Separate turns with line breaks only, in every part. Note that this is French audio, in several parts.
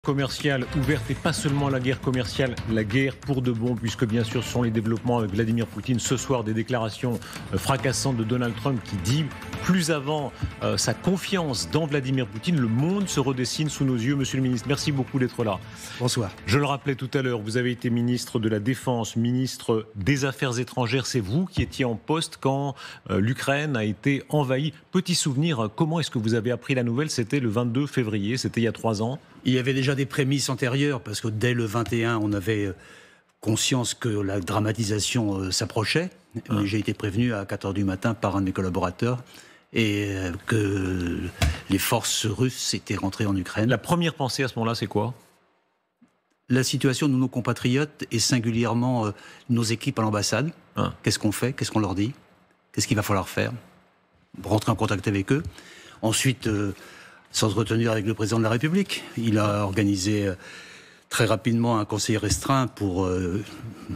Commerciale ouverte et pas seulement la guerre commerciale, la guerre pour de bon, puisque bien sûr ce sont les développements avec Vladimir Poutine ce soir, des déclarations fracassantes de Donald Trump qui dit plus avant sa confiance dans Vladimir Poutine. Le monde se redessine sous nos yeux. Monsieur le ministre, merci beaucoup d'être là.
Bonsoir.
Je le rappelais tout à l'heure, vous avez été ministre de la Défense, ministre des Affaires étrangères. C'est vous qui étiez en poste quand l'Ukraine a été envahie. Petit souvenir, comment est-ce que vous avez appris la nouvelle? C'était le 22 février, c'était il y a 3 ans.
Il y avait déjà des prémices antérieures, parce que dès le 21, on avait conscience que la dramatisation s'approchait. J'ai été prévenu à 4h du matin par un de mes collaborateurs et que les forces russes étaient rentrées en Ukraine.
La première pensée à ce moment-là, c'est quoi?
La situation de nos compatriotes et singulièrement nos équipes à l'ambassade. Qu'est-ce qu'on fait? Qu'est-ce qu'on leur dit? Qu'est-ce qu'il va falloir faire? Rentrer en contact avec eux. Ensuite, sans se retenir avec le président de la République, il a organisé très rapidement un conseil restreint pour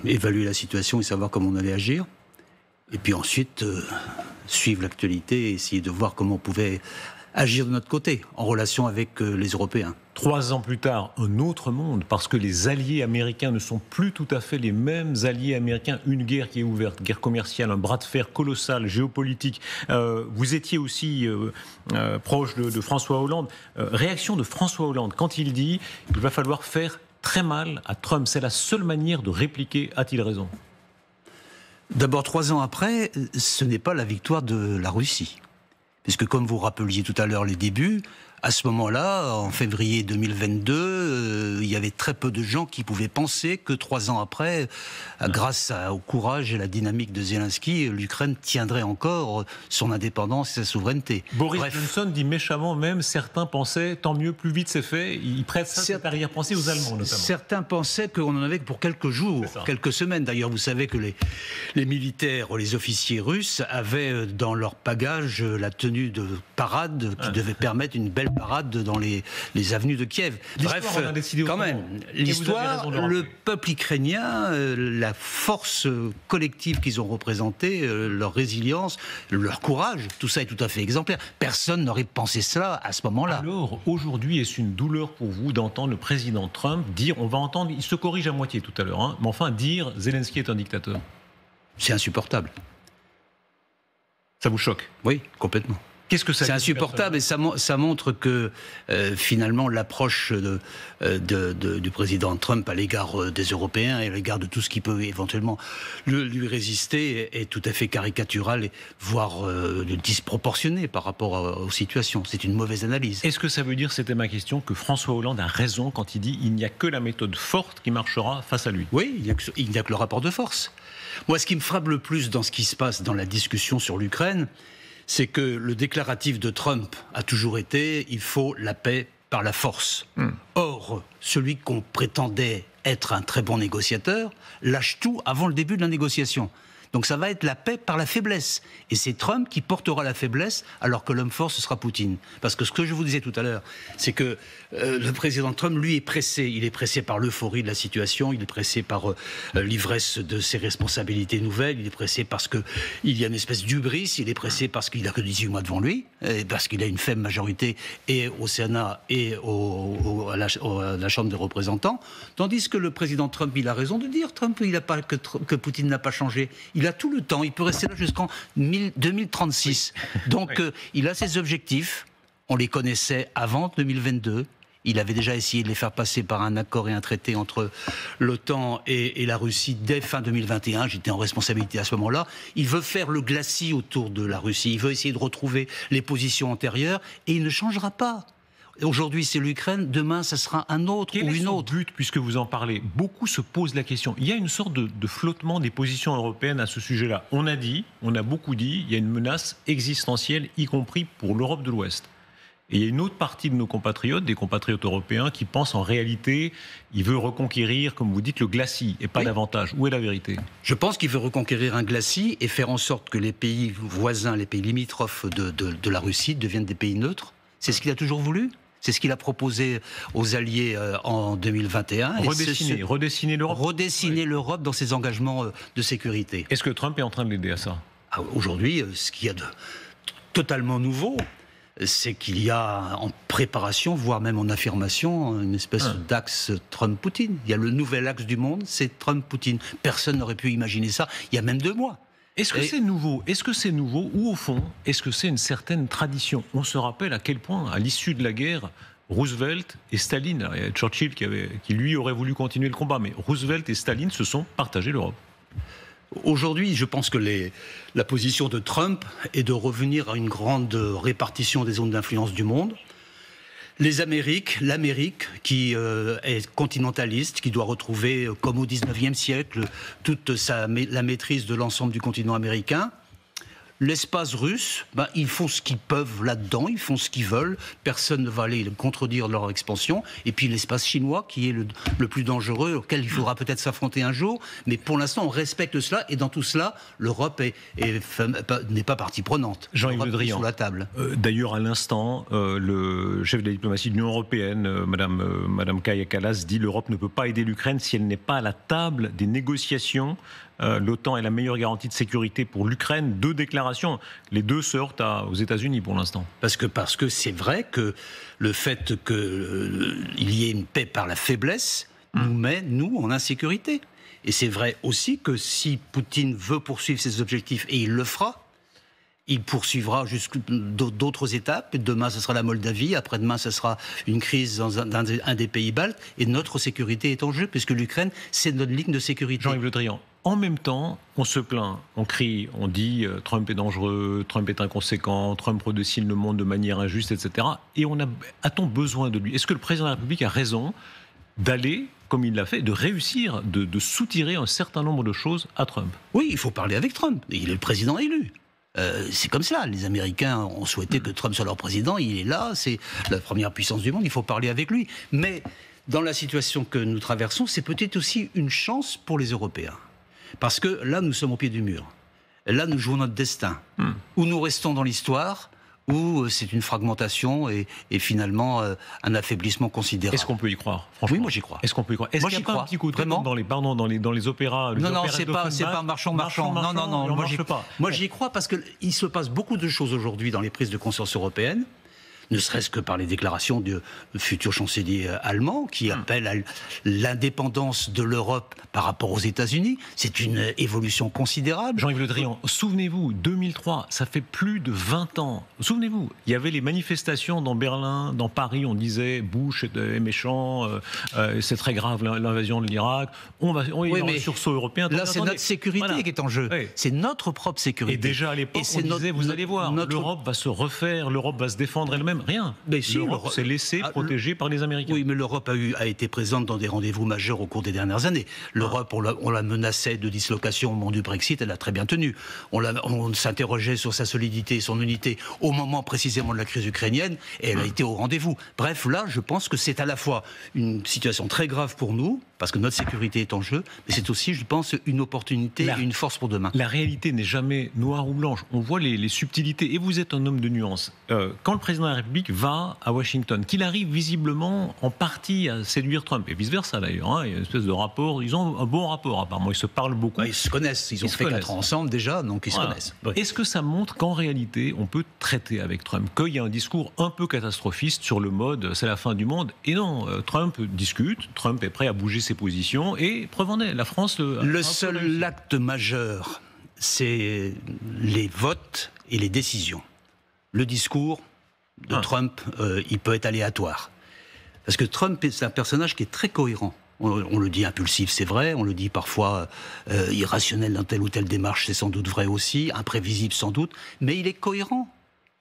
évaluer la situation et savoir comment on allait agir. Et puis ensuite, suivre l'actualité et essayer de voir comment on pouvait agir de notre côté, en relation avec les Européens.
3 ans plus tard, un autre monde, parce que les alliés américains ne sont plus tout à fait les mêmes alliés américains. Une guerre qui est ouverte, guerre commerciale, un bras de fer colossal, géopolitique. Vous étiez aussi proche de François Hollande. Réaction de François Hollande, quand il dit « il va falloir faire très mal à Trump », c'est la seule manière de répliquer, a-t-il raison?
D'abord, 3 ans après, ce n'est pas la victoire de la Russie. Puisque comme vous rappeliez tout à l'heure les débuts, à ce moment-là, en février 2022, il y avait très peu de gens qui pouvaient penser que 3 ans après, grâce au courage et la dynamique de Zelensky, l'Ukraine tiendrait encore son indépendance et sa souveraineté.
Boris Johnson dit méchamment même, certains pensaient, tant mieux, plus vite c'est fait. Il prête ça cette arrière-pensée aux Allemands notamment. Certains
pensaient qu'on en avait pour quelques jours, quelques semaines. D'ailleurs, vous savez que les militaires, les officiers russes avaient dans leur bagage la tenue de parade qui devait permettre une belle parade dans les avenues de Kiev.
Bref,
quand même, l'histoire, le peuple ukrainien, la force collective qu'ils ont représentée, leur résilience, leur courage, tout ça est tout à fait exemplaire. Personne n'aurait pensé cela à ce moment-là.
Alors, aujourd'hui, est-ce une douleur pour vous d'entendre le président Trump dire, on va entendre, il se corrige à moitié tout à l'heure, mais enfin dire Zelensky est un dictateur?
C'est insupportable.
Ça vous choque?
Oui, complètement.
Qu'est-ce que ça?
C'est insupportable et ça montre que finalement l'approche du président Trump à l'égard des Européens et à l'égard de tout ce qui peut éventuellement lui résister est tout à fait caricaturale, voire disproportionnée par rapport aux situations. C'est une mauvaise analyse.
Est-ce que ça veut dire, c'était ma question, que François Hollande a raison quand il dit il n'y a que la méthode forte qui marchera face à lui?
Oui, il n'y a que le rapport de force. Moi, ce qui me frappe le plus dans ce qui se passe dans la discussion sur l'Ukraine, c'est que le déclaratif de Trump a toujours été « il faut la paix par la force ». Or, celui qu'on prétendait être un très bon négociateur lâche tout avant le début de la négociation. Donc ça va être la paix par la faiblesse. Et c'est Trump qui portera la faiblesse, alors que l'homme fort, ce sera Poutine. Parce que ce que je vous disais tout à l'heure, c'est que le président Trump, lui, est pressé. Il est pressé par l'euphorie de la situation, il est pressé par l'ivresse de ses responsabilités nouvelles, il est pressé parce qu'il y a une espèce d'hubris, il est pressé parce qu'il n'a que 18 mois devant lui, et parce qu'il a une faible majorité et au Sénat et à la Chambre des représentants. Tandis que le président Trump, il a raison de dire, Trump, il n'a pas que Poutine n'a pas changé. Il a tout le temps, il peut rester là jusqu'en 2036. Donc il a ses objectifs, on les connaissait avant 2022. Il avait déjà essayé de les faire passer par un accord et un traité entre l'OTAN et la Russie dès fin 2021. J'étais en responsabilité à ce moment-là. Il veut faire le glacis autour de la Russie. Il veut essayer de retrouver les positions antérieures et il ne changera pas. Aujourd'hui, c'est l'Ukraine, demain, ça sera un autre ou une autre.
Quel est son but, puisque vous en parlez? Beaucoup se posent la question. Il y a une sorte de flottement des positions européennes à ce sujet-là. On a beaucoup dit, il y a une menace existentielle, y compris pour l'Europe de l'Ouest. Et il y a une autre partie de nos compatriotes, des compatriotes européens, qui pensent en réalité, il veut reconquérir, comme vous dites, le glacis, et pas davantage. Où est la vérité?
Je pense qu'il veut reconquérir un glacis et faire en sorte que les pays voisins, les pays limitrophes de la Russie deviennent des pays neutres. C'est ce qu'il a toujours voulu. C'est ce qu'il a proposé aux alliés en 2021.
Redessiner l'Europe.
Redessiner l'Europe dans ses engagements de sécurité.
Est-ce que Trump est en train de l'aider à ça?
Aujourd'hui, ce qu'il y a de totalement nouveau, c'est qu'il y a en préparation, voire même en affirmation, une espèce d'axe Trump-Poutine. Il y a le nouvel axe du monde, c'est Trump-Poutine. Personne n'aurait pu imaginer ça il y a même 2 mois.
Est-ce que c'est nouveau ? Est-ce que c'est nouveau ou au fond, est-ce que c'est une certaine tradition ? On se rappelle à quel point, à l'issue de la guerre, Roosevelt et Staline, alors, il y a Churchill qui lui aurait voulu continuer le combat, mais Roosevelt et Staline se sont partagés l'Europe.
Aujourd'hui, je pense que la position de Trump est de revenir à une grande répartition des zones d'influence du monde. L'Amérique qui est continentaliste, qui doit retrouver, comme au XIXe siècle, toute la maîtrise de l'ensemble du continent américain. L'espace russe, ils font ce qu'ils peuvent là-dedans, ils font ce qu'ils veulent, personne ne va aller contredire leur expansion. Et puis l'espace chinois, qui est le plus dangereux, auquel il faudra peut-être s'affronter un jour. Mais pour l'instant, on respecte cela, et dans tout cela, l'Europe n'est pas partie prenante.
Jean-Yves Le Drian,
sur la table.
D'ailleurs, à l'instant, le chef de la diplomatie de l'Union européenne, Madame Kaja Kallas, dit l'Europe ne peut pas aider l'Ukraine si elle n'est pas à la table des négociations. L'OTAN est la meilleure garantie de sécurité pour l'Ukraine. 2 déclarations. Les 2 se heurtent aux États-Unis pour l'instant.
Parce que c'est vrai que le fait qu'il y ait une paix par la faiblesse nous met, nous, en insécurité. Et c'est vrai aussi que si Poutine veut poursuivre ses objectifs, et il le fera, il poursuivra jusqu'à d'autres étapes. Demain, ce sera la Moldavie. Après-demain, ce sera une crise dans un des pays baltes. Et notre sécurité est en jeu, puisque l'Ukraine, c'est notre ligne de sécurité.
Jean-Yves Le Drian, en même temps, on se plaint, on crie, on dit Trump est dangereux, Trump est inconséquent, Trump redessine le monde de manière injuste, etc. Et a-t-on besoin de lui ? Est-ce que le président de la République a raison d'aller, comme il l'a fait, de réussir, de soutirer un certain nombre de choses à Trump ?
Oui, il faut parler avec Trump. Il est le président élu. C'est comme ça. Les Américains ont souhaité que Trump soit leur président. Il est là, c'est la première puissance du monde. Il faut parler avec lui. Mais dans la situation que nous traversons, c'est peut-être aussi une chance pour les Européens. Parce que là, nous sommes au pied du mur. Là, nous jouons notre destin. Ou nous restons dans l'histoire, ou c'est une fragmentation et finalement un affaiblissement considérable.
Est-ce qu'on peut y croire, franchement ?
Oui, moi j'y crois.
Est-ce qu'on peut y croire ? Est-ce qu'il n'y a pas un petit coup de tête dans les opéras ?
Non, c'est pas marchand. Non, moi j'y crois parce qu'il se passe beaucoup de choses aujourd'hui dans les prises de conscience européennes. Ne serait-ce que par les déclarations du futur chancelier allemand qui appelle à l'indépendance de l'Europe par rapport aux États-Unis. C'est une évolution considérable.
Jean-Yves Le Drian, souvenez-vous, 2003, ça fait plus de 20 ans. Souvenez-vous, il y avait les manifestations dans Berlin, dans Paris, on disait Bush est méchant, c'est très grave l'invasion de l'Irak, on va un sursaut européen.
Là, c'est notre sécurité qui est en jeu. Oui. C'est notre propre sécurité.
Et déjà à l'époque, on disait, vous allez voir, l'Europe va se refaire, l'Europe va se défendre elle-même. Rien.
Mais si,
l'Europe s'est laissée protéger par les Américains.
Oui, mais l'Europe a été présente dans des rendez-vous majeurs au cours des dernières années. L'Europe, on la menaçait de dislocation au moment du Brexit, elle a très bien tenu. On s'interrogeait sur sa solidité et son unité au moment précisément de la crise ukrainienne, et elle a été au rendez-vous. Bref, là, je pense que c'est à la fois une situation très grave pour nous, parce que notre sécurité est en jeu, mais c'est aussi, je pense, une opportunité et une force pour demain.
La réalité n'est jamais noire ou blanche. On voit les subtilités. Et vous êtes un homme de nuances. Quand le président de la République va à Washington, qu'il arrive visiblement en partie à séduire Trump, et vice-versa d'ailleurs, il y a une espèce de rapport, ils ont un bon rapport apparemment, ils se parlent beaucoup.
Ils se connaissent, ils ont fait 4 ans ensemble déjà, donc ils se connaissent.
Oui. Est-ce que ça montre qu'en réalité, on peut traiter avec Trump, qu'il y a un discours un peu catastrophiste sur le mode « c'est la fin du monde », et non, Trump discute, Trump est prêt à bouger ses positions, et preuve en est, la France...
Le seul acte majeur, c'est les votes et les décisions. Le discours de Trump, il peut être aléatoire. Parce que Trump, c'est un personnage qui est très cohérent. On le dit impulsif, c'est vrai. On le dit parfois irrationnel dans telle ou telle démarche, c'est sans doute vrai aussi. Imprévisible, sans doute. Mais il est cohérent.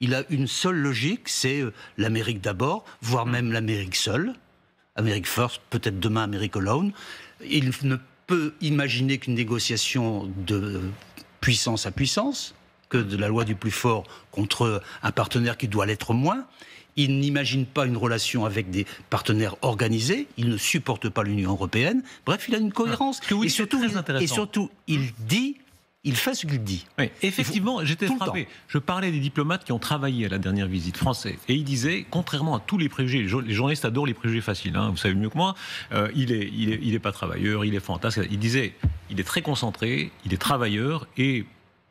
Il a une seule logique, c'est l'Amérique d'abord, voire même l'Amérique seule. Amérique first, peut-être demain Amérique alone. Il ne peut imaginer qu'une négociation de puissance à puissance, que de la loi du plus fort contre un partenaire qui doit l'être moins. Il n'imagine pas une relation avec des partenaires organisés. Il ne supporte pas l'Union européenne. Bref, il a une cohérence.
Et surtout,
il fait ce qu'il dit.
Oui, effectivement, j'étais frappé. Je parlais des diplomates qui ont travaillé à la dernière visite français. Et ils disaient, contrairement à tous les préjugés, les journalistes adorent les préjugés faciles, vous savez mieux que moi, il est pas travailleur, il est fantasque. Il disait, il est très concentré, il est travailleur et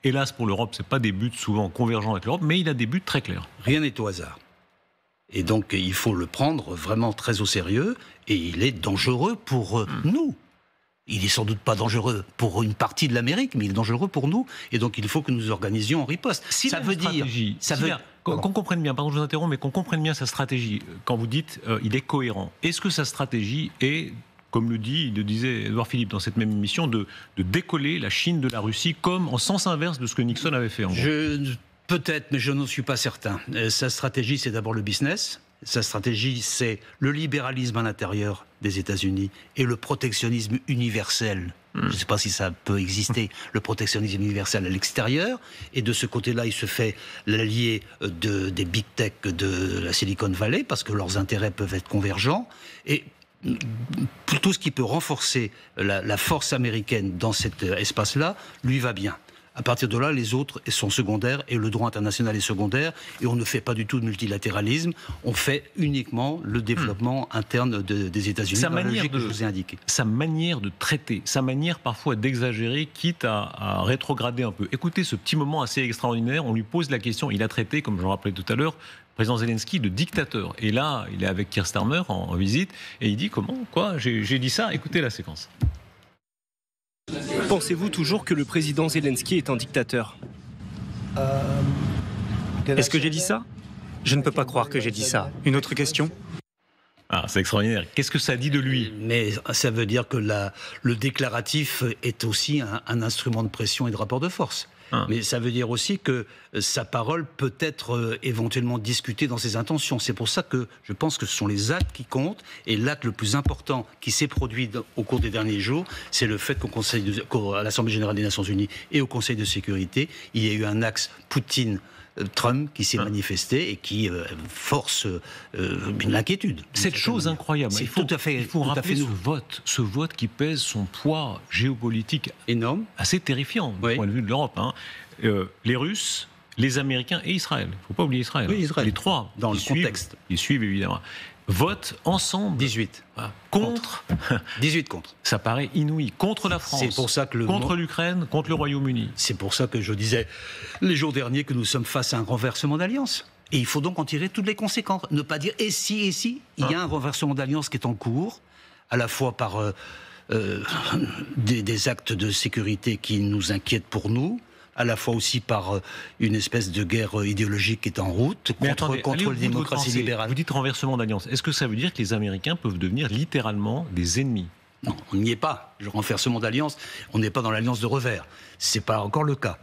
hélas pour l'Europe, c'est pas des buts souvent convergents avec l'Europe, mais il a des buts très clairs.
Rien n'est au hasard. Et donc, il faut le prendre vraiment très au sérieux, et il est dangereux pour nous. Il est sans doute pas dangereux pour une partie de l'Amérique, mais il est dangereux pour nous, et donc il faut que nous organisions en riposte.
Ça veut dire... Qu'on comprenne bien, pardon je vous interromps, mais qu'on comprenne bien sa stratégie. Quand vous dites il est cohérent, est-ce que sa stratégie est, comme le disait Édouard Philippe dans cette même émission, de décoller la Chine de la Russie comme en sens inverse de ce que Nixon avait fait en gros?
Peut-être, mais je n'en suis pas certain. Sa stratégie, c'est d'abord le business. Sa stratégie, c'est le libéralisme à l'intérieur des États-Unis et le protectionnisme universel. Je ne sais pas si ça peut exister, le protectionnisme universel à l'extérieur. Et de ce côté-là, il se fait l'allié des big tech de la Silicon Valley, parce que leurs intérêts peuvent être convergents. Et tout ce qui peut renforcer la force américaine dans cet espace-là, lui va bien. À partir de là, les autres sont secondaires et le droit international est secondaire et on ne fait pas du tout de multilatéralisme, on fait uniquement le développement interne des États-Unis dans la logique que je vous ai indiquée.
Sa manière de traiter, sa manière parfois d'exagérer, quitte à rétrograder un peu. Écoutez ce petit moment assez extraordinaire, on lui pose la question, il a traité, comme je le rappelais tout à l'heure, le président Zelensky de dictateur. Et là, il est avec Keir Starmer en visite et il dit comment, quoi, j'ai dit ça, écoutez la séquence.
Pensez-vous toujours que le président Zelensky est un dictateur ? Est-ce que j'ai dit ça ? Je ne peux pas croire que j'ai dit ça. Une autre question ?
Ah, c'est extraordinaire. Qu'est-ce que ça dit de lui ?
Mais ça veut dire que le déclaratif est aussi un instrument de pression et de rapport de force. Mais ça veut dire aussi que sa parole peut être éventuellement discutée dans ses intentions. C'est pour ça que je pense que ce sont les actes qui comptent. Et l'acte le plus important qui s'est produit au cours des derniers jours, c'est le fait qu'à l'Assemblée générale des Nations Unies et au Conseil de sécurité, il y a eu un axe Poutine-Trump qui s'est manifesté et qui force l'inquiétude.
Cette chose incroyable.
Il faut
rappeler ce vote qui pèse son poids géopolitique
énorme,
assez terrifiant du point de vue de l'Europe. Les Russes, les Américains et Israël. Il ne faut pas oublier Israël.
Oui, Israël.
Les trois.
Dans le contexte.
Ils suivent évidemment. Votent ensemble.
18.
Contre.
18 contre.
Ça paraît inouï. Contre la France.
C'est pour ça que
contre l'Ukraine, contre le Royaume-Uni.
C'est pour ça que je disais les jours derniers que nous sommes face à un renversement d'alliance. Et il faut donc en tirer toutes les conséquences. Ne pas dire et si. Il y a un renversement d'alliance qui est en cours, à la fois par des actes de sécurité qui nous inquiètent pour nous, à la fois aussi par une espèce de guerre idéologique qui est en route contre les démocraties libérales.
Vous dites renversement d'alliance. Est-ce que ça veut dire que les Américains peuvent devenir littéralement des ennemis ?
Non, on n'y est pas. Le renversement d'alliance, on n'est pas dans l'alliance de revers. C'est pas encore le cas.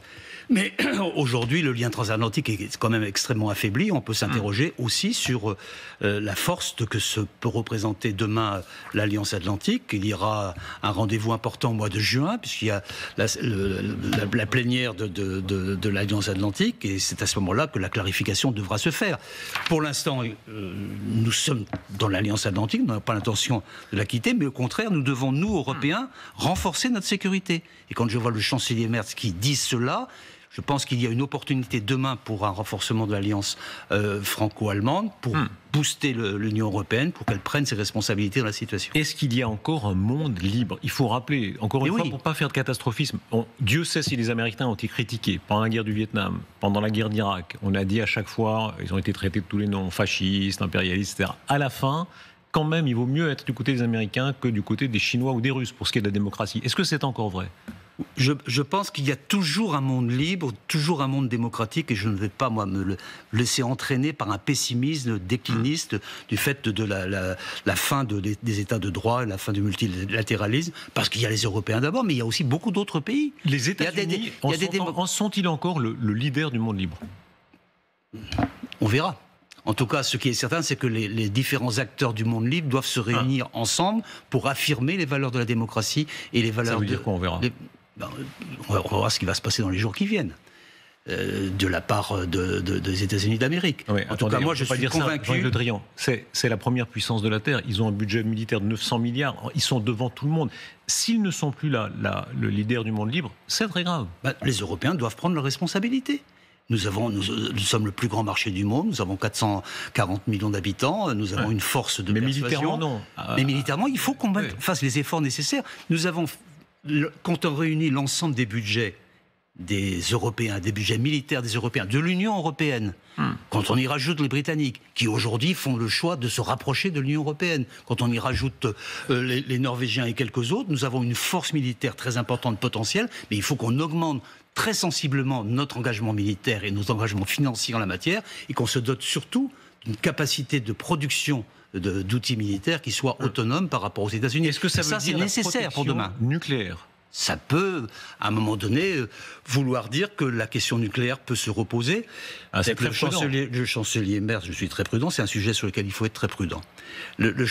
Mais aujourd'hui, le lien transatlantique est quand même extrêmement affaibli. On peut s'interroger aussi sur la force que se peut représenter demain l'Alliance Atlantique. Il y aura un rendez-vous important au mois de juin, puisqu'il y a la plénière de l'Alliance Atlantique, et c'est à ce moment-là que la clarification devra se faire. Pour l'instant, nous sommes dans l'Alliance Atlantique, nous n'avons pas l'intention de la quitter, mais au contraire, nous devons, nous, Européens, renforcer notre sécurité. Et quand je vois le chancelier Merz qui dit cela, je pense qu'il y a une opportunité demain pour un renforcement de l'alliance franco-allemande, pour booster l'Union européenne, pour qu'elle prenne ses responsabilités dans la situation.
Est-ce qu'il y a encore un monde libre ? Il faut rappeler, encore une fois, pour ne pas faire de catastrophisme, Dieu sait si les Américains ont été critiqués pendant la guerre du Vietnam, pendant la guerre d'Irak. On a dit à chaque fois, ils ont été traités de tous les noms, fascistes, impérialistes, etc. À la fin, quand même, il vaut mieux être du côté des Américains que du côté des Chinois ou des Russes, pour ce qui est de la démocratie. Est-ce que c'est encore vrai ?
Je pense qu'il y a toujours un monde libre, toujours un monde démocratique, et je ne vais pas, moi, me laisser entraîner par un pessimisme décliniste du fait de la fin des États de droit, la fin du multilatéralisme, parce qu'il y a les Européens d'abord, mais il y a aussi beaucoup d'autres pays.
Les États-Unis sont-ils encore le leader du monde libre ?
On verra. En tout cas, ce qui est certain, c'est que les différents acteurs du monde libre doivent se réunir ensemble pour affirmer les valeurs de la démocratie et les valeurs...
Ça veut dire quoi, on verra ?
On va voir ce qui va se passer dans les jours qui viennent, de la part des États-Unis d'Amérique.
Oui,
en tout cas, moi, je suis convaincu...
Jean-Yves Le Drian, c'est la première puissance de la Terre. Ils ont un budget militaire de 900 milliards. Ils sont devant tout le monde. S'ils ne sont plus là, le leader du monde libre, c'est très grave.
Les Européens doivent prendre leurs responsabilités. Nous sommes le plus grand marché du monde, nous avons 440 millions d'habitants, nous avons une force de persuasion.
Militairement, non.
Mais militairement, il faut qu'on fasse les efforts nécessaires. Quand on réunit l'ensemble des budgets des Européens, des budgets militaires des Européens, de l'Union européenne, quand on y rajoute les Britanniques, qui aujourd'hui font le choix de se rapprocher de l'Union européenne, quand on y rajoute les Norvégiens et quelques autres, nous avons une force militaire très importante potentielle, mais il faut qu'on augmente très sensiblement notre engagement militaire et nos engagements financiers en la matière, et qu'on se dote surtout d'une capacité de production d'outils militaires qui soit autonome par rapport aux États-Unis.
Est-ce que ça veut dire
c'est nécessaire pour demain.
Nucléaire?
Ça peut, à un moment donné, vouloir dire que la question nucléaire peut se reposer.
C'est
le chancelier Merz, je suis très prudent, c'est un sujet sur lequel il faut être très prudent. Le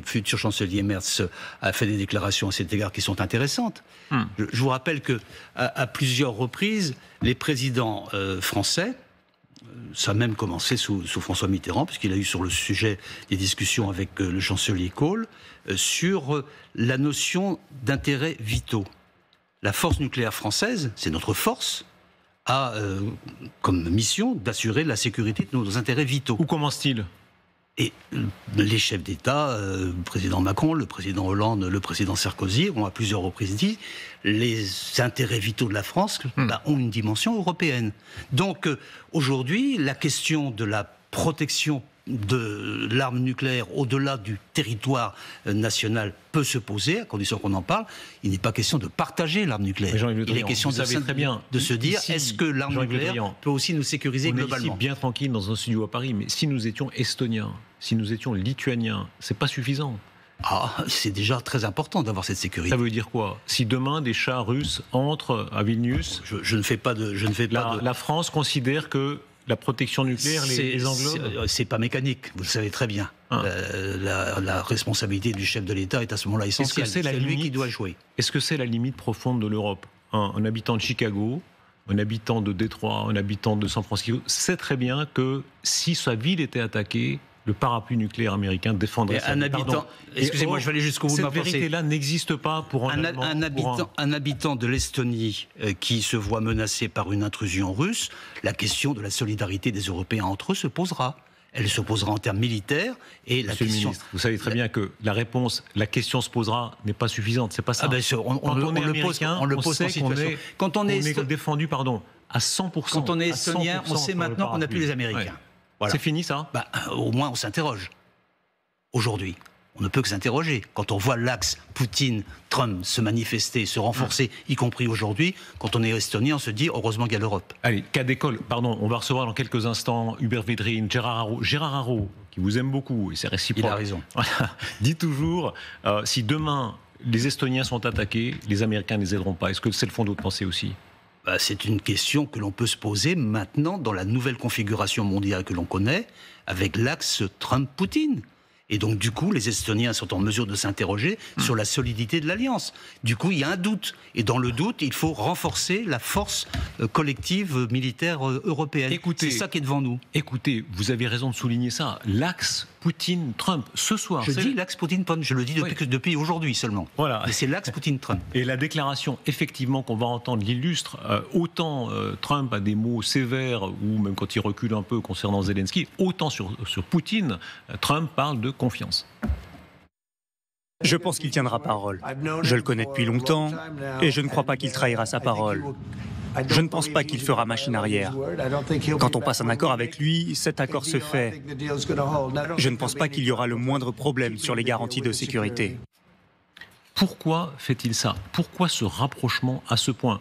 futur chancelier Merz a fait des déclarations à cet égard qui sont intéressantes. Je vous rappelle qu'à plusieurs reprises, les présidents français, ça a même commencé sous François Mitterrand, puisqu'il a eu sur le sujet des discussions avec le chancelier Kohl, sur la notion d'intérêts vitaux. La force nucléaire française, c'est notre force, a comme mission d'assurer la sécurité de nos intérêts vitaux.
Où commence-t-il ?
Et les chefs d'État, le président Macron, le président Hollande, le président Sarkozy, ont à plusieurs reprises dit les intérêts vitaux de la France ont une dimension européenne. Donc aujourd'hui, la question de la protection de l'arme nucléaire au-delà du territoire national peut se poser, à condition qu'on en parle. Il n'est pas question de partager l'arme nucléaire. Il est question de se dire, est-ce que l'arme nucléaire peut aussi nous sécuriser globalement ?
On est ici bien tranquille dans un studio à Paris, mais si nous étions estoniens, si nous étions lituaniens, c'est pas suffisant.
C'est déjà très important d'avoir cette sécurité.
Ça veut dire quoi ? Si demain des chars russes entrent à Vilnius, la France considère que la protection nucléaire les englobe ?
C'est pas mécanique, vous le savez très bien. La responsabilité du chef de l'État est à ce moment-là essentielle. C'est lui qui doit jouer.
Est-ce que c'est la limite profonde de l'Europe ? Un habitant de Chicago, un habitant de Détroit, un habitant de San Francisco sait très bien que si sa ville était attaquée, le parapluie nucléaire américain défendrait sa ville.
Excusez-moi, je vais aller jusqu'au bout de ma pensée.
Cette vérité-là n'existe pas pour
un habitant de l'Estonie qui se voit menacé par une intrusion russe. La question de la solidarité des Européens entre eux se posera. Elle se posera en termes militaires. Et
Monsieur le ministre, vous savez très bien que la question se posera n'est pas suffisante. C'est pas ça.
On le pose en situation.
Quand on est défendu, à 100%.
Quand on est estonien, on sait maintenant qu'on n'a plus les Américains.
Ouais. Voilà. C'est fini ça ?
Au moins on s'interroge. Aujourd'hui, on ne peut que s'interroger. Quand on voit l'axe Poutine-Trump se manifester, se renforcer, y compris aujourd'hui, quand on est estonien, on se dit heureusement qu'il y a l'Europe.
Allez, cas d'école, on va recevoir dans quelques instants Hubert Védrine, Gérard Haraud, qui vous aime beaucoup, et c'est réciproque.
Il a raison.
Dit toujours, si demain les Estoniens sont attaqués, les Américains ne les aideront pas. Est-ce que c'est le fond de votre pensée aussi ?
C'est une question que l'on peut se poser maintenant dans la nouvelle configuration mondiale que l'on connaît, avec l'axe Trump-Poutine. Et donc, du coup, les Estoniens sont en mesure de s'interroger sur la solidité de l'Alliance. Du coup, il y a un doute. Et dans le doute, il faut renforcer la force collective militaire européenne. C'est ça qui est devant nous.
Écoutez, vous avez raison de souligner ça. L'axe Poutine-Trump, ce soir...
Je dis l'axe Poutine-Trump, je le dis depuis aujourd'hui seulement.
Voilà.
Mais c'est l'axe Poutine-Trump.
Et la déclaration, effectivement, qu'on va entendre l'illustre. Autant Trump a des mots sévères, ou même quand il recule un peu concernant Zelensky, autant sur Poutine, Trump parle de confiance.
Je pense qu'il tiendra parole. Je le connais depuis longtemps et je ne crois pas qu'il trahira sa parole. Je ne pense pas qu'il fera machine arrière. Quand on passe un accord avec lui, cet accord se fait. Je ne pense pas qu'il y aura le moindre problème sur les garanties de sécurité.
Pourquoi fait-il ça ? Pourquoi ce rapprochement à ce point ?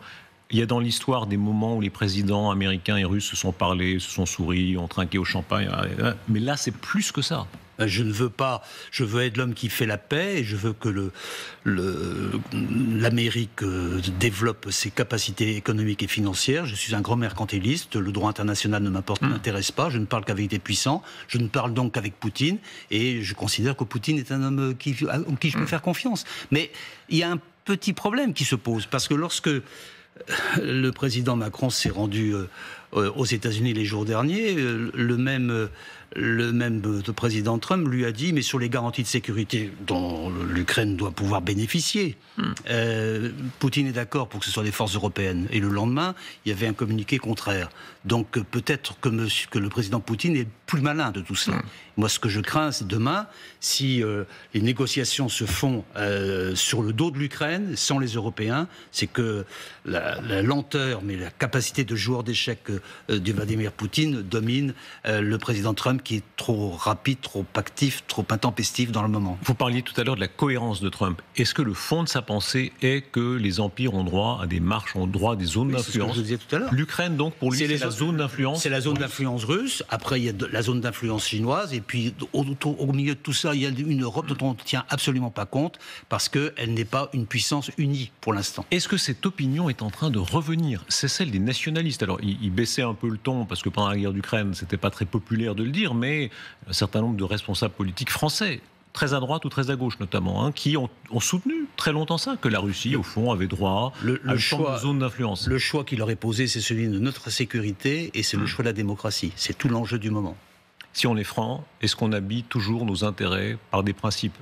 Il y a dans l'histoire des moments où les présidents américains et russes se sont parlé, se sont souri, ont trinqué au champagne. Mais là, c'est plus que ça.
Je ne veux pas. Je veux être l'homme qui fait la paix et je veux que l'Amérique développe ses capacités économiques et financières. Je suis un grand mercantiliste. Le droit international ne m'intéresse pas. Je ne parle qu'avec des puissants. Je ne parle donc qu'avec Poutine. Et je considère que Poutine est un homme en qui je peux faire confiance. Mais il y a un petit problème qui se pose. Parce que lorsque le président Macron s'est rendu aux États-Unis les jours derniers, le même président Trump lui a dit, mais sur les garanties de sécurité dont l'Ukraine doit pouvoir bénéficier, Poutine est d'accord pour que ce soit les forces européennes. Et le lendemain, il y avait un communiqué contraire. Donc peut-être que le président Poutine est plus malin de tout cela. Moi, ce que je crains, c'est demain, si les négociations se font sur le dos de l'Ukraine, sans les Européens, c'est que la lenteur, mais la capacité de joueur d'échecs de Vladimir Poutine domine le président Trump, qui est trop rapide, trop actif, trop intempestif dans le moment.
Vous parliez tout à l'heure de la cohérence de Trump. Est-ce que le fond de sa pensée est que les empires ont droit à des marches, ont droit à des zones d'influence?
C'est ce que je disais tout à l'heure.
L'Ukraine, donc, pour lui, c'est la zone d'influence?
C'est la zone d'influence russe. Après, il y a la zone d'influence chinoise. Et puis, au milieu de tout ça, il y a une Europe dont on ne tient absolument pas compte parce qu'elle n'est pas une puissance unie pour l'instant.
Est-ce que cette opinion est en train de revenir? C'est celle des nationalistes. Alors, ils baissaient un peu le ton parce que pendant la guerre d'Ukraine, c'était pas très populaire de le dire, mais un certain nombre de responsables politiques français, très à droite ou très à gauche notamment, qui ont soutenu très longtemps ça, que la Russie, au fond, avait droit à une forme de zone d'influence.
Le choix qui leur est posé, c'est celui de notre sécurité et c'est le choix de la démocratie. C'est tout l'enjeu du moment.
Si on est franc, est-ce qu'on habille toujours nos intérêts par des principes?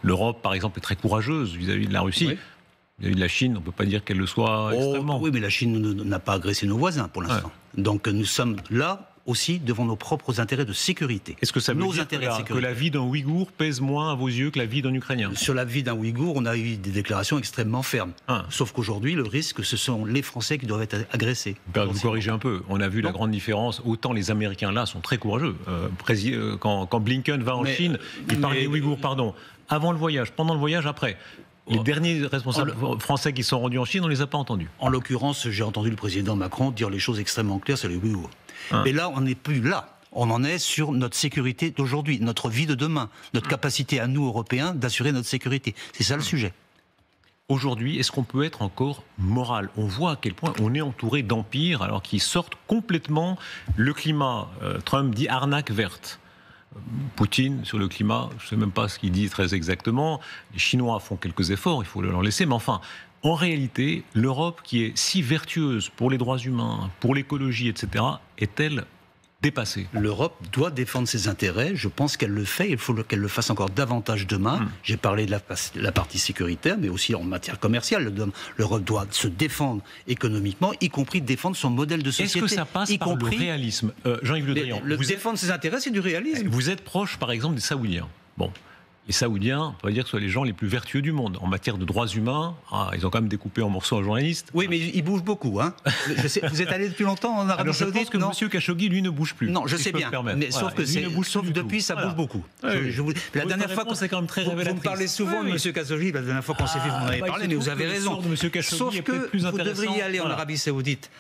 L'Europe, par exemple, est très courageuse vis-à-vis de la Russie. Oui. Vis-à-vis de la Chine, on ne peut pas dire qu'elle le soit extrêmement.
Oui, mais la Chine n'a pas agressé nos voisins pour l'instant. Ouais. Donc nous sommes là aussi devant nos propres intérêts de sécurité.
Est-ce que ça veut dire que la vie d'un Ouïghour pèse moins à vos yeux que la vie d'un Ukrainien?
Sur la vie d'un Ouïghour, on a eu des déclarations extrêmement fermes. Sauf qu'aujourd'hui, le risque, ce sont les Français qui doivent être agressés.
Vous corrigez un peu. On a vu la grande différence. Autant les Américains, là, sont très courageux. Quand Blinken va en Chine, il parle des Ouïghours, pardon. Avant le voyage, pendant le voyage, après. Les derniers responsables français qui sont rendus en Chine, on ne les a pas entendus.
En l'occurrence, j'ai entendu le président Macron dire les choses extrêmement claires sur les Ouïghours. Mais là, on n'est plus là. On en est sur notre sécurité d'aujourd'hui, notre vie de demain, notre capacité à nous, Européens, d'assurer notre sécurité. C'est ça le sujet.
Aujourd'hui, est-ce qu'on peut être encore moral? On voit à quel point on est entouré d'empires alors qu'ils sortent complètement le climat. Trump dit arnaque verte. Poutine, sur le climat, je ne sais même pas ce qu'il dit très exactement. Les Chinois font quelques efforts, il faut leur laisser. Mais enfin, en réalité, l'Europe, qui est si vertueuse pour les droits humains, pour l'écologie, etc., est-elle dépassée?
L'Europe doit défendre ses intérêts. Je pense qu'elle le fait. Il faut qu'elle le fasse encore davantage demain. J'ai parlé de la partie sécuritaire, mais aussi en matière commerciale. L'Europe doit se défendre économiquement, y compris défendre son modèle de société.
Est-ce que ça passe par le réalisme? Jean-Yves Le Drian,
défendre ses intérêts, c'est du réalisme.
Vous êtes proche, par exemple, des Saoudiens. Bon. Les Saoudiens, on peut dire que ce sont les gens les plus vertueux du monde. En matière de droits humains, ils ont quand même découpé en morceaux un journaliste.
Oui, mais ils bougent beaucoup. Je sais, vous êtes allé depuis longtemps en Arabie Saoudite?
Je pense que M. Khashoggi, lui, ne bouge plus.
Non, je sais bien. Mais sauf que depuis, ça bouge beaucoup. La dernière fois,
c'est quand même très révélatrice.
Vous me parlez souvent de M. Khashoggi. La dernière fois qu'on s'est vu, vous en avez parlé, mais vous avez raison. Sauf que vous devriez aller en Arabie Saoudite,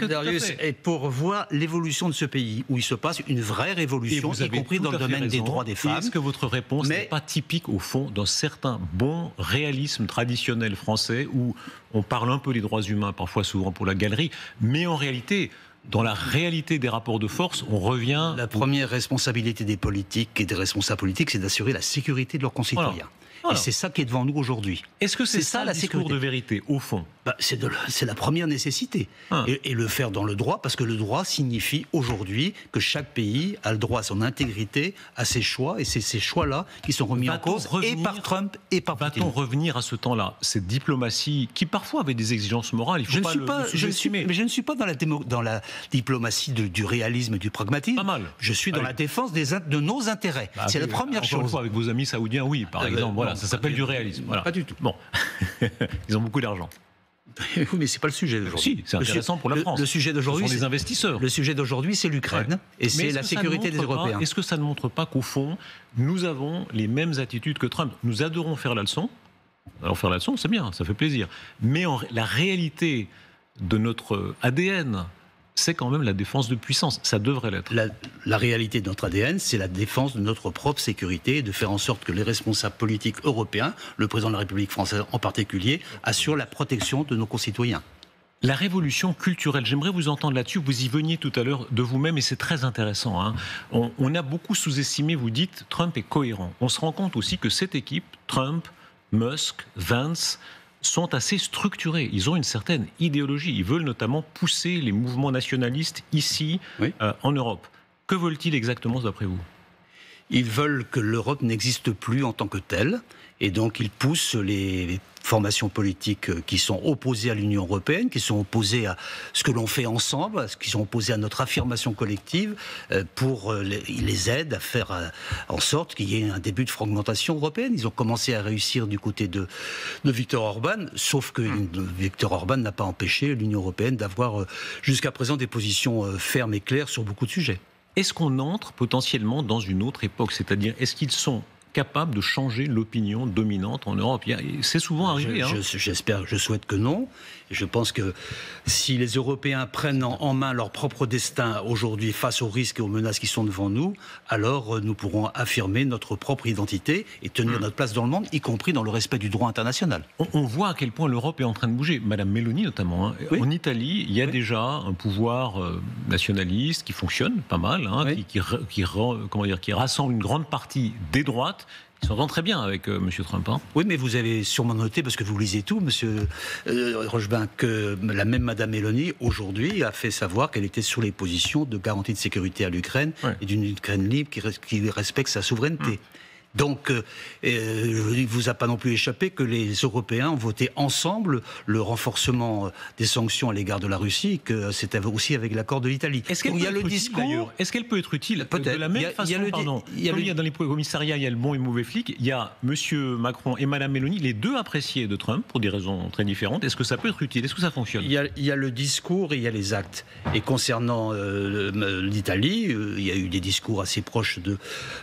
Darius, et pour voir l'évolution de ce pays, où il se passe une vraie révolution, y compris dans le domaine des droits des femmes.
Est-ce que votre réponse n'est pas typique, au fond, d'un certain bon réalisme traditionnel français où on parle un peu des droits humains, parfois souvent pour la galerie, mais en réalité, dans la réalité des rapports de force, on revient...
La première responsabilité des politiques et des responsables politiques, c'est d'assurer la sécurité de leurs concitoyens. Voilà. Et c'est ça qui est devant nous aujourd'hui.
Est-ce que c'est ça la discours de vérité, au fond?
C'est la première nécessité. Et le faire dans le droit, parce que le droit signifie aujourd'hui que chaque pays a le droit à son intégrité, à ses choix, et c'est ces choix-là qui sont remis en cause, et par Trump, et par Poutine.
Va-t-on revenir à ce temps-là? Cette diplomatie, qui parfois avait des exigences morales, il faut
mais je ne suis pas dans la diplomatie du réalisme et du pragmatisme.
Pas mal.
Je suis dans la défense de nos intérêts. C'est la première chose.
Une fois, avec vos amis saoudiens, oui, par exemple. Voilà. Ça s'appelle du réalisme. Voilà.
Pas du tout.
Bon, ils ont beaucoup d'argent.
Oui, mais c'est pas le sujet d'aujourd'hui.
Si, c'est intéressant pour la France.
Le sujet d'aujourd'hui,
ce sont les investisseurs.
Le sujet d'aujourd'hui, c'est l'Ukraine et c'est la sécurité des Européens.
Est-ce que ça ne montre pas qu'au fond, nous avons les mêmes attitudes que Trump? Nous adorons faire la leçon. Alors faire la leçon, c'est bien, ça fait plaisir. Mais la réalité de notre ADN, c'est quand même la défense de puissance. Ça devrait l'être.
La réalité de notre ADN, c'est la défense de notre propre sécurité et de faire en sorte que les responsables politiques européens, le président de la République française en particulier, assurent la protection de nos concitoyens.
La révolution culturelle, j'aimerais vous entendre là-dessus. Vous y veniez tout à l'heure de vous-même et c'est très intéressant. On a beaucoup sous-estimé, vous dites, Trump est cohérent. On se rend compte aussi que cette équipe, Trump, Musk, Vance, sont assez structurés. Ils ont une certaine idéologie. Ils veulent notamment pousser les mouvements nationalistes ici, en Europe. Que veulent-ils exactement, d'après vous ?
Ils veulent que l'Europe n'existe plus en tant que telle, et donc ils poussent les formations politiques qui sont opposées à l'Union européenne, qui sont opposées à ce que l'on fait ensemble, qui sont opposées à notre affirmation collective, ils les aident à faire en sorte qu'il y ait un début de fragmentation européenne. Ils ont commencé à réussir du côté de Viktor Orban, sauf que Viktor Orban n'a pas empêché l'Union européenne d'avoir jusqu'à présent des positions fermes et claires sur beaucoup de sujets.
Est-ce qu'on entre potentiellement dans une autre époque ? C'est-à-dire, est-ce qu'ils sont capables de changer l'opinion dominante en Europe ? C'est souvent arrivé.
J'espère, je souhaite que non. Et je pense que si les Européens prennent en main leur propre destin aujourd'hui face aux risques et aux menaces qui sont devant nous, alors nous pourrons affirmer notre propre identité et tenir notre place dans le monde, y compris dans le respect du droit international.
On voit à quel point l'Europe est en train de bouger. Madame Meloni notamment. Oui. En Italie, il y a déjà un pouvoir nationaliste qui fonctionne pas mal, qui rassemble une grande partie des droites. Ils s'entendent très bien avec M. Trump.
Oui, mais vous avez sûrement noté, parce que vous lisez tout, M. Rochebin, que la même Mme Meloni, aujourd'hui, a fait savoir qu'elle était sur les positions de garantie de sécurité à l'Ukraine et d'une Ukraine libre qui respecte sa souveraineté. Donc, il ne vous a pas non plus échappé que les Européens ont voté ensemble le renforcement des sanctions à l'égard de la Russie, que c'était aussi avec l'accord de l'Italie.
Est-ce qu'elle peut être utile
Peut-être.
De la même façon, comme il y a dans les commissariats, il y a le bon et le mauvais flic, il y a M. Macron et Mme Meloni, les deux appréciés de Trump, pour des raisons très différentes. Est-ce que ça peut être utile ? Est-ce que ça fonctionne ?
Il y a le discours et il y a les actes. Et concernant l'Italie, il y a eu des discours assez proches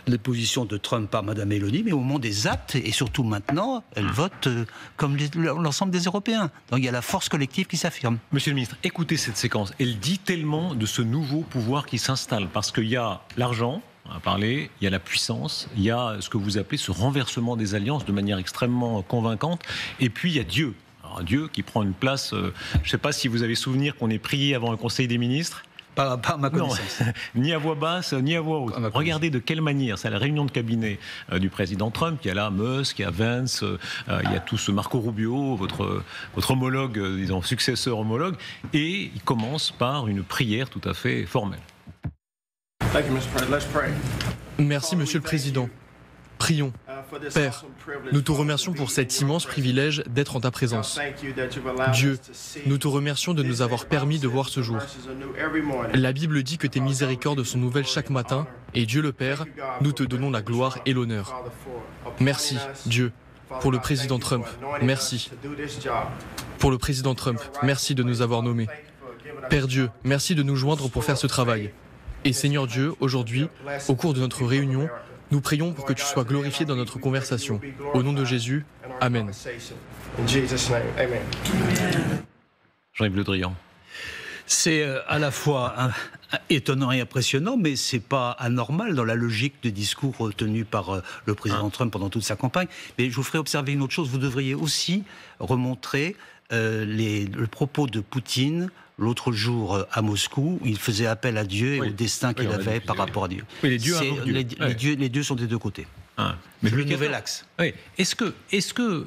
des positions de Trump par Mme Meloni, mais au moment des actes, et surtout maintenant, elle vote comme l'ensemble des Européens. Donc il y a la force collective qui s'affirme.
Monsieur le ministre, écoutez cette séquence. Elle dit tellement de ce nouveau pouvoir qui s'installe, parce qu'il y a l'argent, on a parlé, il y a la puissance, il y a ce que vous appelez ce renversement des alliances de manière extrêmement convaincante, et puis il y a Dieu. Alors, Dieu qui prend une place, je ne sais pas si vous avez souvenir qu'on ait prié avant un conseil des ministres.
Pas ma connaissance.
Non, ni à voix basse, ni à voix haute. Regardez de quelle manière, c'est à la réunion de cabinet du président Trump, il y a là Musk, il y a Vance, il y a tout ce Marco Rubio, votre homologue, disons, successeur homologue, et il commence par une prière tout à fait formelle.
Merci, Monsieur le Président. Prions. Père, nous te remercions pour cet immense privilège d'être en ta présence. Dieu, nous te remercions de nous avoir permis de voir ce jour. La Bible dit que tes miséricordes sont nouvelles chaque matin, et Dieu le Père, nous te donnons la gloire et l'honneur. Merci, Dieu, pour le président Trump. Merci. Pour le président Trump, merci de nous avoir nommés. Père Dieu, merci de nous joindre pour faire ce travail. Et Seigneur Dieu, aujourd'hui, au cours de notre réunion, nous prions pour que tu sois glorifié dans notre conversation. Au nom de Jésus, Amen.
Jean-Yves Le Drian.
C'est à la fois étonnant et impressionnant, mais c'est pas anormal dans la logique du discours tenu par le président Trump pendant toute sa campagne. Mais je vous ferai observer une autre chose. Vous devriez aussi remontrer le propos de Poutine l'autre jour à Moscou, où il faisait appel à Dieu et au destin qu'il avait par rapport à Dieu.
Oui, les dieux
les dieux sont des deux côtés.
Mais
le nouvel axe.
Oui. Est-ce que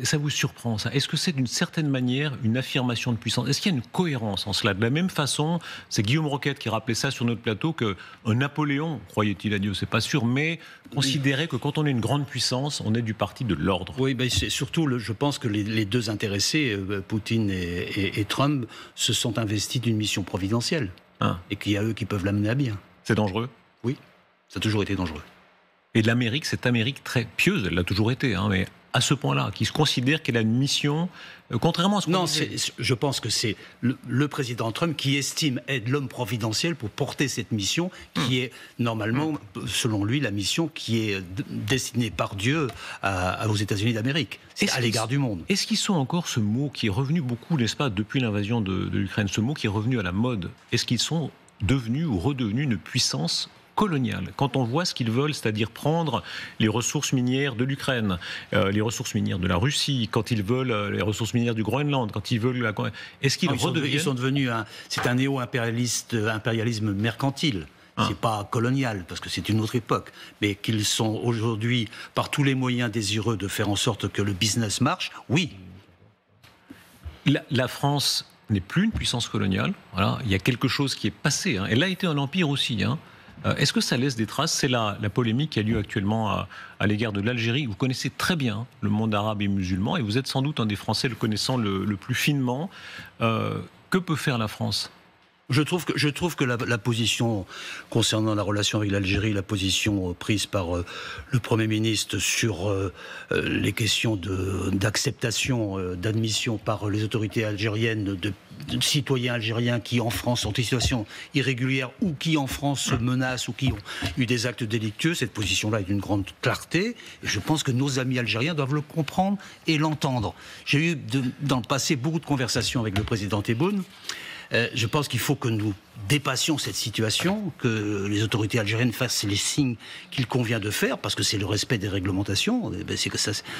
ça vous surprend, ça ? Est-ce que c'est d'une certaine manière une affirmation de puissance ? Est-ce qu'il y a une cohérence en cela ? De la même façon, c'est Guillaume Roquette qui rappelait ça sur notre plateau, que Napoléon, croyait-il à Dieu, c'est pas sûr, mais considérait que quand on est une grande puissance, on est du parti de l'ordre.
Oui, ben c'est surtout, je pense que les deux intéressés, Poutine et Trump, se sont investis d'une mission providentielle. Et qu'il y a eux qui peuvent l'amener à bien.
C'est dangereux ?
Oui, ça a toujours été dangereux.
Et l'Amérique, cette Amérique très pieuse, elle l'a toujours été, mais à ce point-là, qui se considère qu'elle a une mission, contrairement à ce qu'on disait.
Je pense que c'est le président Trump qui estime être l'homme providentiel pour porter cette mission, qui est normalement, selon lui, la mission qui est destinée par Dieu aux États-Unis d'Amérique, à l'égard du monde.
Est-ce qu'ils sont encore ce mot qui est revenu beaucoup, n'est-ce pas, depuis l'invasion de l'Ukraine, ce mot qui est revenu à la mode, est-ce qu'ils sont devenus ou redevenus une puissance coloniale, quand on voit ce qu'ils veulent, c'est-à-dire prendre les ressources minières de l'Ukraine, les ressources minières de la Russie, quand ils veulent les ressources minières du Groenland, quand ils veulent... Est-ce qu'ils redeviennent...
Ils sont devenus... C'est un néo-impérialisme mercantile. C'est pas colonial, parce que c'est une autre époque. Mais qu'ils sont aujourd'hui, par tous les moyens désireux de faire en sorte que le business marche, oui.
La France n'est plus une puissance coloniale. Voilà. Il y a quelque chose qui est passé. Elle a été un empire aussi. Est-ce que ça laisse des traces? C'est la polémique qui a lieu actuellement à l'égard de l'Algérie. Vous connaissez très bien le monde arabe et musulman et vous êtes sans doute un des Français le connaissant le plus finement. Que peut faire la France?
Je trouve que la position concernant la relation avec l'Algérie, la position prise par le Premier ministre sur les questions d'acceptation, d'admission par les autorités algériennes de citoyens algériens qui en France sont en situation irrégulière ou qui en France se menacent ou qui ont eu des actes délictueux, cette position-là est d'une grande clarté. Et je pense que nos amis algériens doivent le comprendre et l'entendre. J'ai eu dans le passé beaucoup de conversations avec le président Tebboune. Je pense qu'il faut que nous dépassions cette situation, que les autorités algériennes fassent les signes qu'il convient de faire, parce que c'est le respect des réglementations,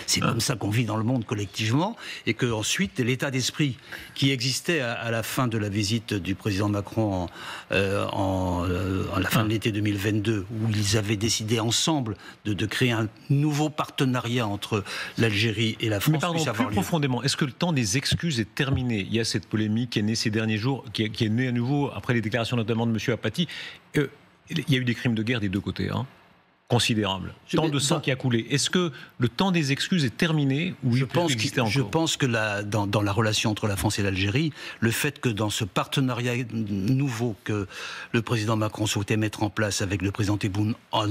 c'est comme ça qu'on vit dans le monde collectivement, et que ensuite l'état d'esprit qui existait à la fin de la visite du président Macron à la fin de l'été 2022, où ils avaient décidé ensemble de créer un nouveau partenariat entre l'Algérie et la France.
Mais pardon, plus profondément, est-ce que le temps des excuses est terminé? Il y a cette polémique qui est née ces derniers jours, qui est née à nouveau après les déclarations notamment de M. Apathy. Il y a eu des crimes de guerre des deux côtés, considérables. Tant de sang qui a coulé. Est-ce que le temps des excuses est terminé ou il peut exister encore?
Je pense que dans la relation entre la France et l'Algérie, le fait que dans ce partenariat nouveau que le président Macron souhaitait mettre en place avec le président Tebboune en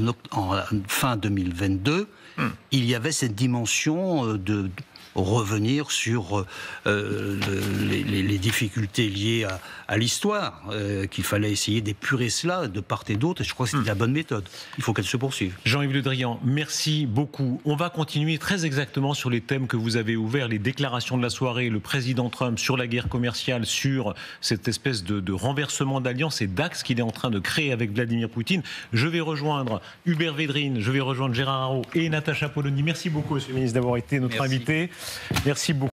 fin 2022, il y avait cette dimension de revenir sur les difficultés liées à l'histoire, qu'il fallait essayer d'épurer cela de part et d'autre, et je crois que c'était la bonne méthode. Il faut qu'elle se poursuive.
Jean-Yves Le Drian, merci beaucoup. On va continuer très exactement sur les thèmes que vous avez ouverts, les déclarations de la soirée, le président Trump sur la guerre commerciale, sur cette espèce de renversement d'alliance et d'axe qu'il est en train de créer avec Vladimir Poutine. Je vais rejoindre Hubert Védrine, je vais rejoindre Gérard Araud et Natacha Polony. Merci beaucoup, monsieur le ministre, d'avoir été notre invité. Merci beaucoup.